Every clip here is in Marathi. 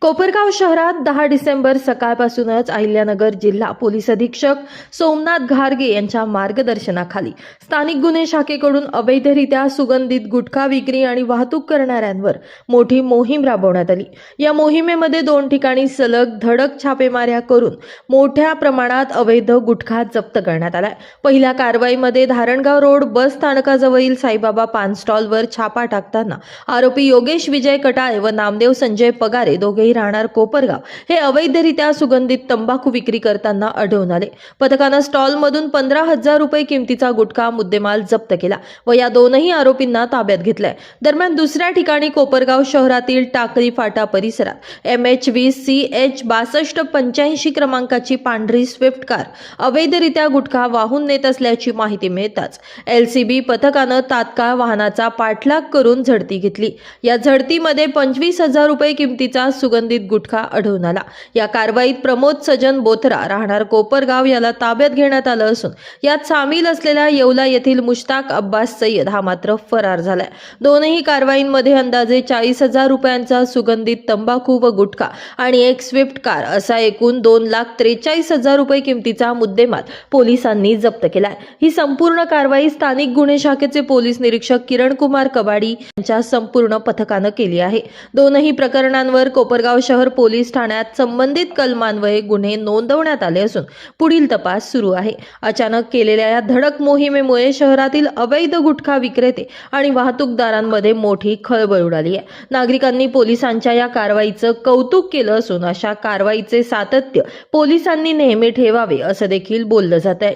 कोपरगाव शहरात 10 डिसेंबर सकाळपासूनच अहिल्यानगर जिल्हा पोलीस अधीक्षक सोमनाथ घारगे यांच्या मार्गदर्शनाखाली स्थानिक गुन्हे शाखेकडून अवैधरित्या सुगंधित गुटखा विक्री आणि वाहतूक करणाऱ्यांवर मोठी मोहीम राबवण्यात आली। या मोहिमेमध्ये 2 ठिकाणी सलग धडक छापेमाऱ्या करून मोठ्या प्रमाणात अवैध गुटखा जप्त करण्यात आला। पहिल्या कारवाईमध्ये धारणगाव रोड बस स्थानकाजवळील साईबाबा पान स्टॉलवर छापा टाकताना आरोपी योगेश विजय कटाळे व नामदेव संजय पगारे दोघे राहणार कोपरगाव हे अवैधरित्या सुगंधित तंबाखू विक्री करताना आढळून आले। पथकाने स्टॉलमधून 15,000 रुपये किमतीचा गुटखा मुद्देमाल जप्त केला व या दोनही आरोपींना ताब्यात घेतले। दरम्यान दुसऱ्या ठिकाणी कोपरगाव शहरातील टाकळी फाटा परिसरात MH20CH 6285 क्रमांकाची पांढरी स्विफ्ट कार अवैधरित्या गुटखा वाहून नेत असल्याची माहिती मिळताच LCB पथकाने तात्काळ वाहनाचा पाठलाग करून झडती घेतली। या झडतीमध्ये 25,000 रुपये किमतीचा सुगंधित गुटखा आढळून आला। या कारवाईत प्रमोद सजन बोथरा राहणार कोपरगाव याला ताब्यात घेण्यात आलं असून यात सामील असलेल्या येवला येथील मुश्ताक अब्बास सय्यद हा मात्र फरार झालाय। दोनही कारवाईंमध्ये अंदाजे 40,000 रुपयांचा सुगंधित तंबाखू व गुटखा आणि एक स्विफ्ट कार असा एकूण 2,43,000 रुपये किमतीचा मुद्देमाल पोलिसांनी जप्त केलाय। ही संपूर्ण कारवाई स्थानिक गुन्हे शाखेचे पोलीस निरीक्षक किरण कुमार कबाडी यांच्या संपूर्ण पथकाने केली आहे। दोनही प्रकरणांवर कोपरगाव शहर पोलीस ठाण्यात संबंधित कलमान्वये गुन्हे नोंदवण्यात आले असून पुढील तपास सुरू आहे। अचानक केलेल्या या धडक मोहिमेमुळे शहरातील अवैध गुटखा विक्रेते आणि वाहतूकदारांमध्ये मोठी खळबळ उडाली आहे। नागरिकांनी पोलिसांच्या या कारवाईचं कौतुक केलं असून अशा कारवाईचे सातत्य पोलिसांनी नेहमी ठेवावे असं देखील बोललं जात आहे।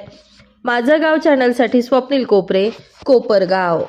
माझं गाव चॅनलसाठी स्वप्नील कोपरे, कोपरगाव।